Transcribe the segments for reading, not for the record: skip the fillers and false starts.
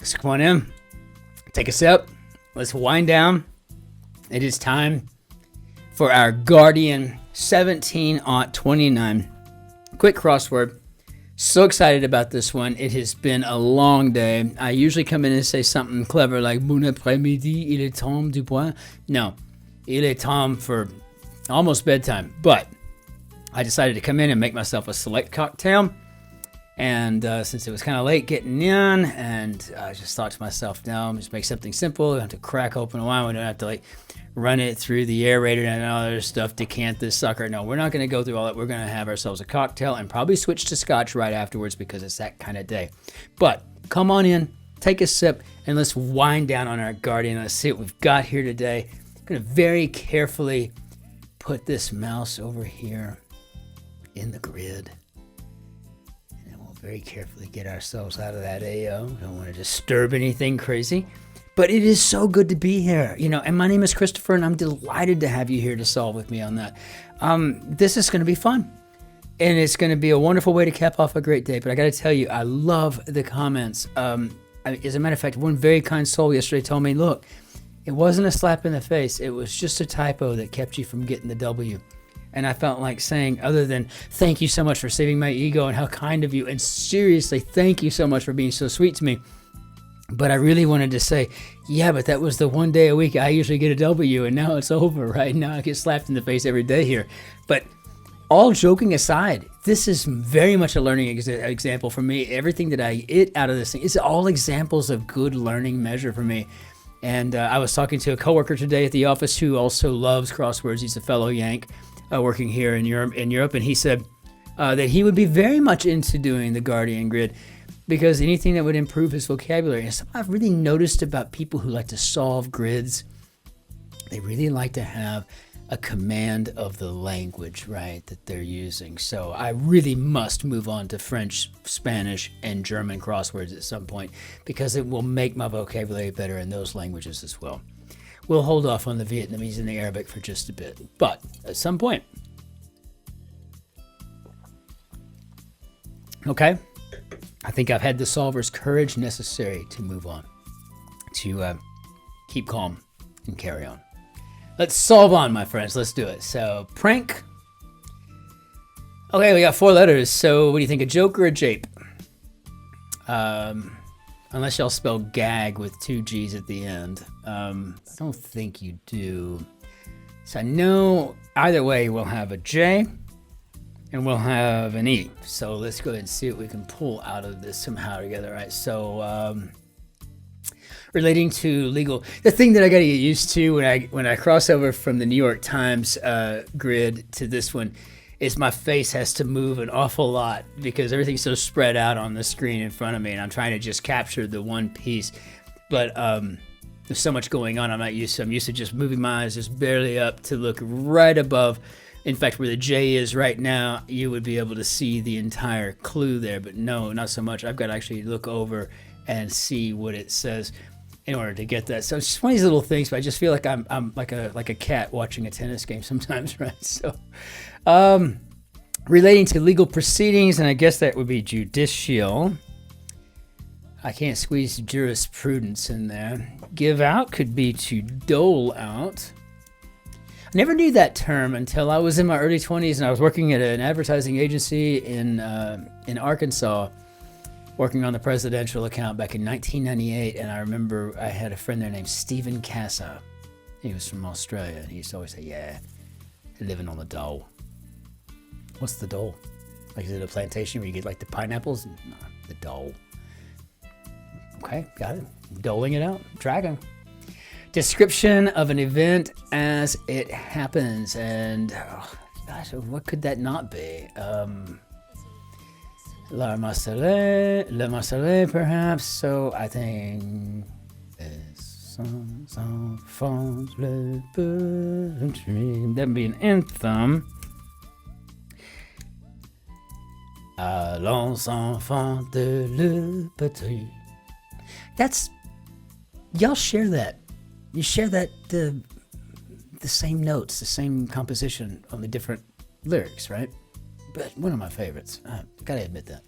Let's come on in. Take a sip. Let's wind down. It is time for our Guardian 17-29 quick crossword. So excited about this one. It has been a long day. I usually come in and say something clever like Bon après-midi, il est temps du point. No, il est temps for almost bedtime. But I decided to come in and make myself a select cocktail. And since it was kind of late getting in, and I just thought to myself, no, just make something simple. We don't have to crack open a wine. We don't have to like run it through the aerator and all other stuff, decant this sucker. No, we're not going to go through all that. We're going to have ourselves a cocktail and probably switch to scotch right afterwards because it's that kind of day. But come on in, take a sip, and let's wind down on our Guardian. Let's see what we've got here today. I'm going to very carefully put this mouse over here in the grid. Very carefully get ourselves out of that AO. Don't want to disturb anything crazy. But it is so good to be here, and my name is Christopher, and I'm delighted to have you here to solve with me on that. This is going to be fun, and it's going to be a wonderful way to cap off a great day. But I got to tell you, I love the comments. As a matter of fact, one very kind soul yesterday told me, look, it wasn't a slap in the face. It was just a typo that kept you from getting the W. And I felt like saying, other than thank you so much for saving my ego and how kind of you, and seriously, thank you so much for being so sweet to me. But I really wanted to say, yeah, but that was the one day a week I usually get a W, and now it's over, right? Now I get slapped in the face every day here. But all joking aside, this is very much a learning example for me. Everything that I get out of this thing is all examples of good learning measure for me. And I was talking to a coworker today at the office who also loves crosswords. He's a fellow Yank. Working here in Europe, and he said that he would be very much into doing the Guardian grid because anything that would improve his vocabulary. And something I've really noticed about people who like to solve grids, they really like to have a command of the language, right, that they're using. So I really must move on to French, Spanish, and German crosswords at some point because it will make my vocabulary better in those languages as well. We'll hold off on the Vietnamese and the Arabic for just a bit, but at some point. Okay, I think I've had the solver's courage necessary to move on, to keep calm and carry on. Let's solve on, my friends. Let's do it. So, prank. Okay, we got 4 letters. So, what do you think, a joke or a jape? Unless y'all spell gag with 2 G's at the end. I don't think you do. So I know either way we'll have a J and we'll have an E. So let's go ahead and see what we can pull out of this somehow together. All right, so relating to legal, the thing that I got to get used to when I cross over from the New York Times grid to this one is my face has to move an awful lot because everything's so spread out on the screen in front of me, and I'm trying to just capture the one piece. But there's so much going on I'm not used to. I'm used to just moving my eyes just barely up to look right above. In fact, where the J is right now, you would be able to see the entire clue there. But no, not so much. I've got to actually look over and see what it says in order to get that. So it's just one of these little things, but I just feel like I'm like a cat watching a tennis game sometimes, right? So relating to legal proceedings, and I guess that would be judicial. I can't squeeze jurisprudence in there. Give out could be to dole out. I never knew that term until I was in my early 20s and I was working at an advertising agency in Arkansas, working on the presidential account back in 1998. And I remember I had a friend there named Stephen Casa. He was from Australia, and he used to always say, yeah, living on the dole. What's the dole? Like, is it a plantation where you get like the pineapples? No, the dole. Okay, got it. Doling it out. Tracking. Description of an event as it happens. And, oh, gosh, what could that not be? La Marseillaise, perhaps. So I think... That would be an anthem. Les enfants de la patrie. That's, y'all share that. You share that the same notes, the same composition on the different lyrics, right? But one of my favorites. I gotta admit that.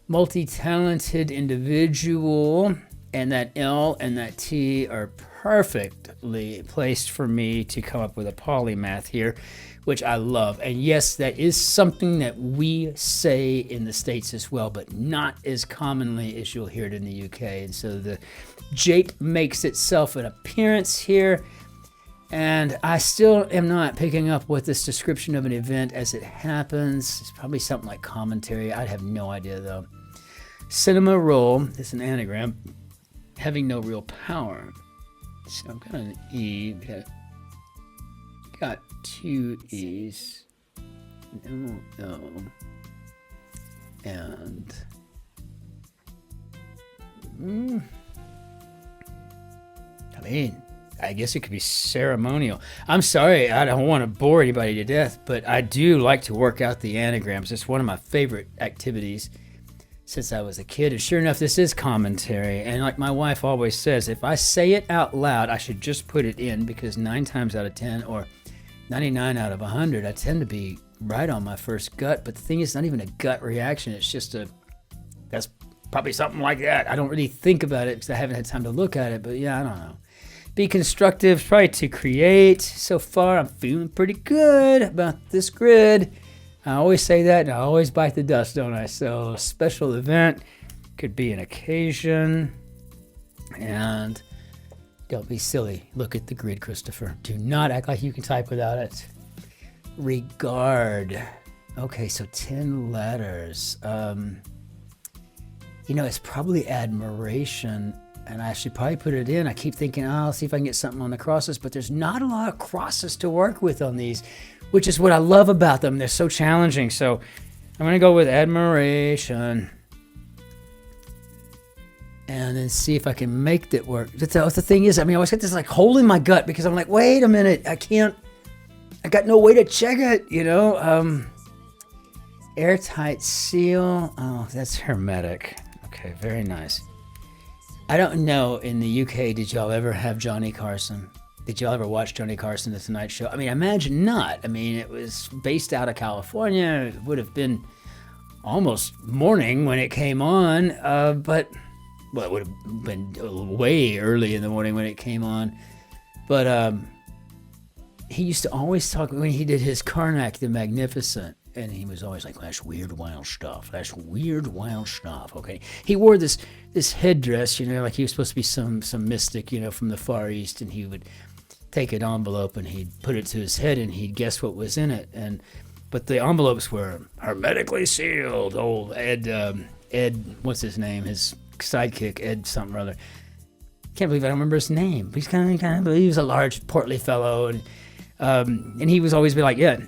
Multi-talented individual. And that L and that T are perfectly placed for me to come up with a polymath here, which I love. And yes, that is something that we say in the States as well, but not as commonly as you'll hear it in the UK. And so the jape makes itself an appearance here. And I still am not picking up what this description of an event as it happens. It's probably something like commentary. I have no idea though. Cinema roll is an anagram. Having no real power. So I've got an E. Got two E's. No, no. And I mean, I guess it could be ceremonial. I'm sorry, I don't want to bore anybody to death, but I do like to work out the anagrams. It's one of my favorite activities since I was a kid. And sure enough, this is commentary. And like my wife always says, if I say it out loud, I should just put it in, because 9 times out of 10 or 99 out of 100, I tend to be right on my first gut. But the thing is, not even a gut reaction. It's just that's probably something like that. I don't really think about it because I haven't had time to look at it. But yeah, I don't know. Be constructive, try to create. So far, I'm feeling pretty good about this grid. I always say that, and I always bite the dust, don't I? So a special event could be an occasion. And don't be silly. Look at the grid, Christopher. Do not act like you can type without it. Regard. Okay, so 10 letters. It's probably admiration. And I should probably put it in. I keep thinking, I'll see if I can get something on the crosses, but there's not a lot of crosses to work with on these, which is what I love about them. They're so challenging. So I'm going to go with admiration and then see if I can make that work. The thing is, I always get this like hole in my gut because I'm like, wait a minute, I got no way to check it, Airtight seal. Oh, that's hermetic. Okay, very nice. I don't know, in the UK, did y'all ever have Johnny Carson? Did y'all ever watch Johnny Carson, The Tonight Show? I imagine not. It was based out of California. It would have been almost morning when it came on, but it would have been way early in the morning when it came on. But he used to always talk, when he did his Karnak the Magnificent, and he was always like, that's weird, wild stuff. That's weird, wild stuff. Okay. He wore this headdress, like he was supposed to be some mystic, from the Far East, and he would take an envelope and he'd put it to his head and he'd guess what was in it. But the envelopes were hermetically sealed. Old Ed, what's his name? His sidekick, Ed something or other. Can't believe I don't remember his name. He's he was a large, portly fellow, and he was always be like, yeah.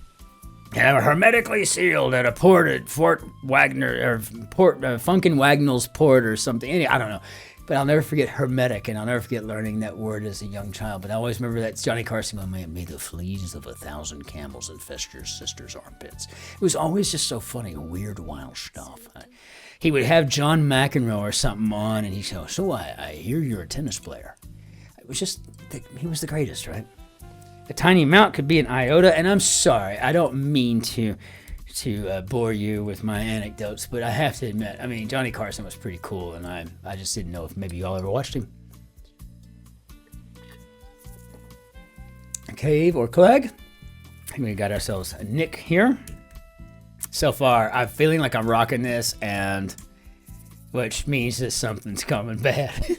Hermetically sealed at a port at Fort Wagner or Port Funkin' Wagnall's port or something. I don't know, but I'll never forget hermetic, and I'll never forget learning that word as a young child. But I always remember that Johnny Carson going, "May the fleas of 1,000 camels infest your sister's armpits." It was always just so funny, weird, wild stuff. He would have John McEnroe or something on, and he'd say, "So I hear you're a tennis player." It was just he was the greatest, right? A tiny amount could be an iota, and I'm sorry, I don't mean to bore you with my anecdotes, but I have to admit, Johnny Carson was pretty cool, and I just didn't know if maybe y'all ever watched him. Cave or Clegg. I think we got ourselves a Nick here. So far, I'm feeling like I'm rocking this, and which means that something's coming bad.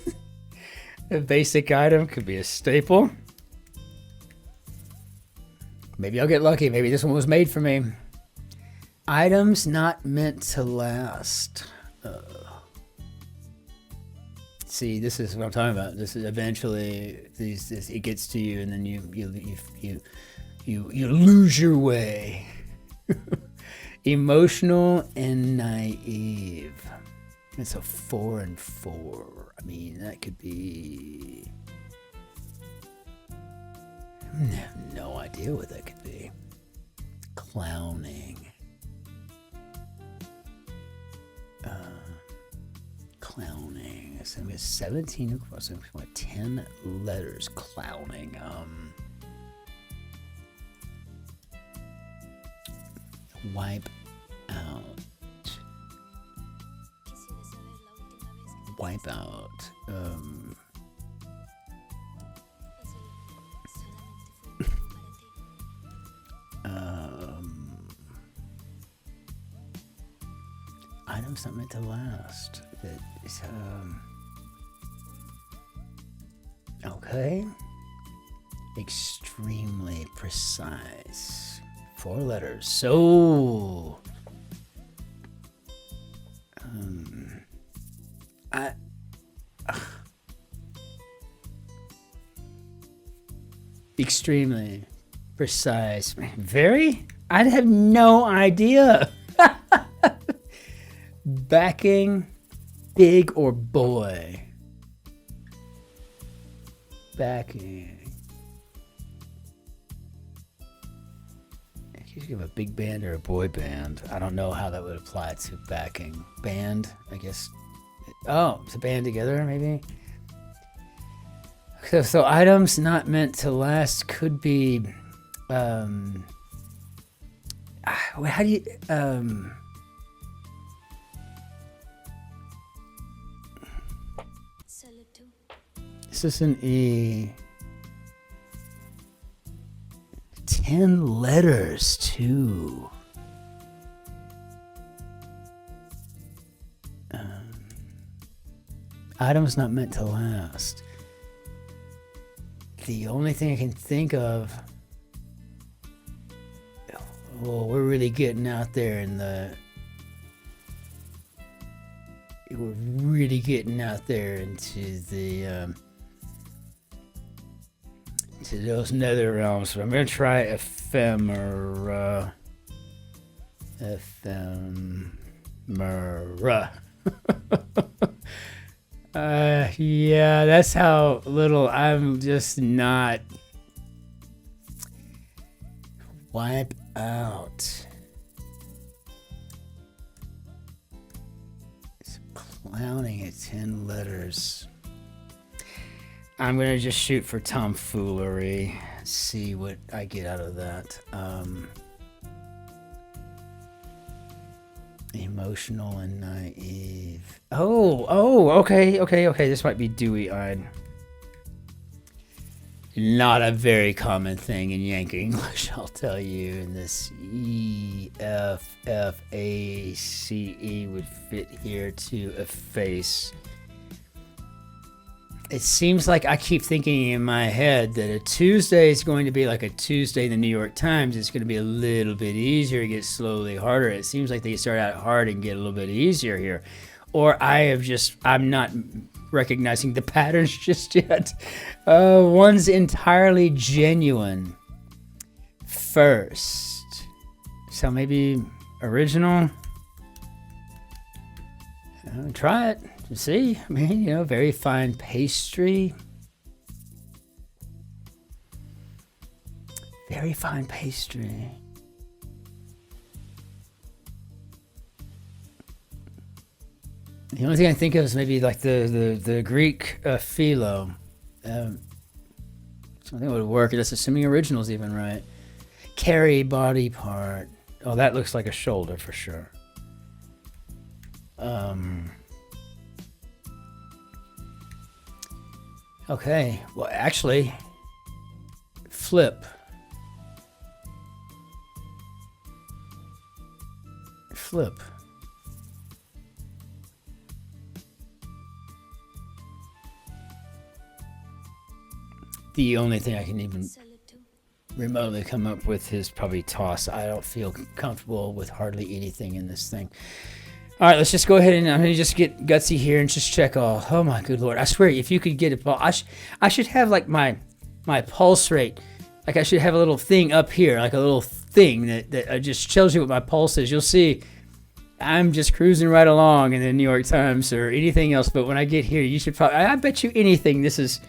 A basic item could be a staple. Maybe I'll get lucky. Maybe this one was made for me. Items not meant to last. See, this is what I'm talking about. This is eventually it gets to you, and then you lose your way. Emotional and naive. It's a 4 and 4. That could be. I have no idea what that could be. Clowning. Clowning. It's going to be 17 across 10 letters. Clowning. Wipe out. wipe out. Items not meant to last. That is, okay. Extremely precise. 4 letters. So, extremely precise. Very? I have no idea. Backing, big or boy? Backing. You give a big band or a boy band. I don't know how that would apply to backing. Band, I guess. Oh, it's a band together, maybe? So items not meant to last could be, how do you, this is an E. 10 letters, too. Items not meant to last. The only thing I can think of, well, we're really getting out there in the, we're really getting out there into the, to those nether realms. So I'm going to try ephemera. Ephemera. Yeah, that's how little I'm just not. Wipe out. It's clowning at 10 letters. I'm going to just shoot for tomfoolery. See what I get out of that. Emotional and naive. Okay. This might be dewy-eyed. Not a very common thing in Yank English, I'll tell you. And this E-F-F-A-C-E would fit here to efface. It seems like I keep thinking in my head that a Tuesday is going to be like a Tuesday in the New York Times. It's going to be a little bit easier, get slowly harder. It seems like they start out hard and get a little bit easier here. Or I'm not recognizing the patterns just yet. One's entirely genuine first. So maybe original. Try it. See, I mean, very fine pastry. Very fine pastry. The only thing I think of is maybe like the Greek philo. So I think it would work. That's assuming original's even right. Carry body part. Oh, that looks like a shoulder for sure. Okay, well, actually, flip. Flip. The only thing I can even remotely come up with is probably toss. I don't feel comfortable with hardly anything in this thing. All right, let's just go ahead and I'm going to just get gutsy here and just check all. Oh, my good Lord. I swear, if you could get it, I should have like my pulse rate. Like I should have a little thing up here, like a little thing that just tells you what my pulse is. You'll see I'm just cruising right along in the New York Times or anything else. But when I get here, you should probably, I bet you anything this is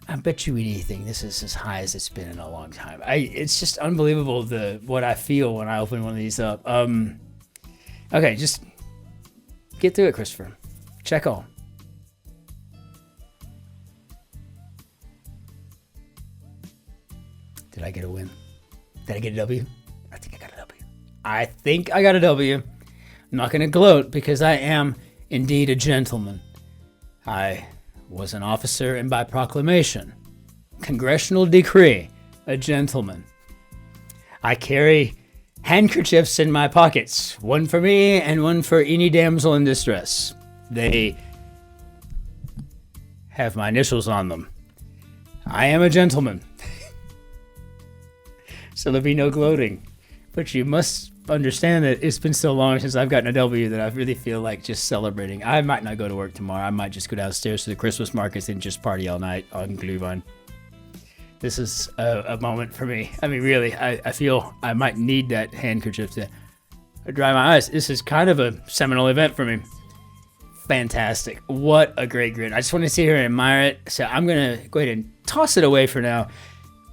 as high as it's been in a long time. It's just unbelievable what I feel when I open one of these up. Okay, just get through it, Christopher. Check all. Did I get a win? Did I get a W? I think I got a W. I think I got a W. I'm not going to gloat because I am indeed a gentleman. I was an officer and by proclamation, congressional decree, a gentleman. I carry handkerchiefs in my pockets, one for me and one for any damsel in distress. They have my initials on them. I am a gentleman. So there'll be no gloating. But you must understand that it's been so long since I've gotten a W that I really feel like just celebrating. I might not go to work tomorrow. I might just go downstairs to the Christmas markets and just party all night on Glühwein. This is a moment for me. I mean, really, I feel I might need that handkerchief to dry my eyes. This is kind of a seminal event for me. Fantastic. What a great grid. I just want to sit here and admire it. So I'm going to go ahead and toss it away for now.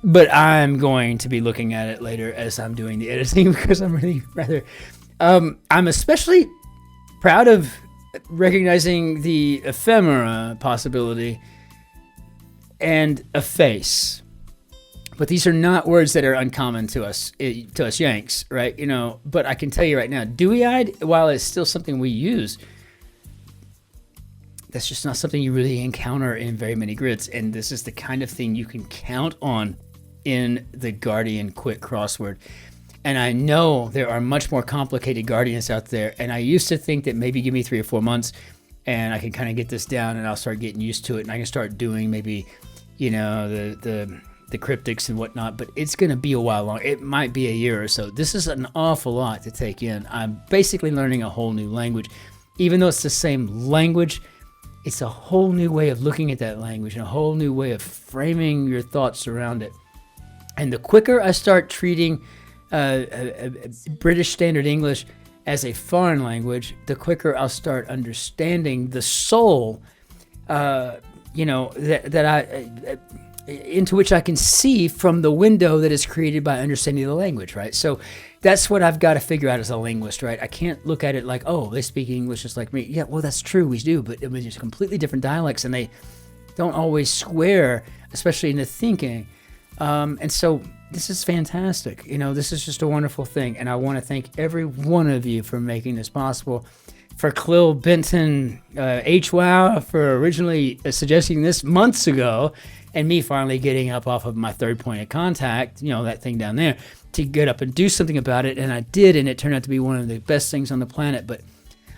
But I'm going to be looking at it later as I'm doing the editing because I'm really I'm especially proud of recognizing the ephemera possibility and a face. But these are not words that are uncommon to us Yanks, right? You know, but I can tell you right now, dewy-eyed, while it's still something we use, that's just not something you really encounter in very many grids. And this is the kind of thing you can count on in the Guardian Quick Crossword. And I know there are much more complicated Guardians out there. And I used to think that maybe give me 3 or 4 months and I can kind of get this down and I'll start getting used to it. And I can start doing maybe, you know, the cryptics and whatnot, but it's going to be a while long. It might be a year or so. This is an awful lot to take in. I'm basically learning a whole new language. Even though it's the same language, it's a whole new way of looking at that language and a whole new way of framing your thoughts around it. And the quicker I start treating British Standard English as a foreign language, the quicker I'll start understanding the soul, you know, that I into which I can see from the window that is created by understanding the language, right? So that's what I've got to figure out as a linguist, right? I can't look at it like, oh, they speak English just like me. Yeah, well, that's true, we do, but I mean, it's completely different dialects, and they don't always square, especially in the thinking. And so this is fantastic. You know, this is just a wonderful thing. And I want to thank every one of you for making this possible. For Clill Benton HWOW for originally suggesting this months ago, and me finally getting up off of my third point of contact, you know, that thing down there, to get up and do something about it. And I did, and it turned out to be one of the best things on the planet. But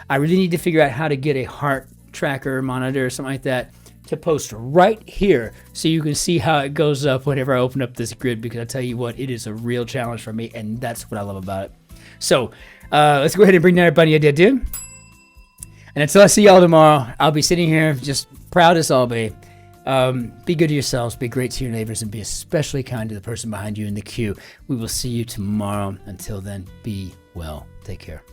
I really need to figure out how to get a heart tracker monitor or something like that to post right here so you can see how it goes up whenever I open up this grid, because I tell you what, it is a real challenge for me, and that's what I love about it. So let's go ahead and bring down everybody a dude. And until I see y'all tomorrow, I'll be sitting here just proud as I'll be. Be good to yourselves, be great to your neighbors, and be especially kind to the person behind you in the queue. We will see you tomorrow. Until then, be well. Take care.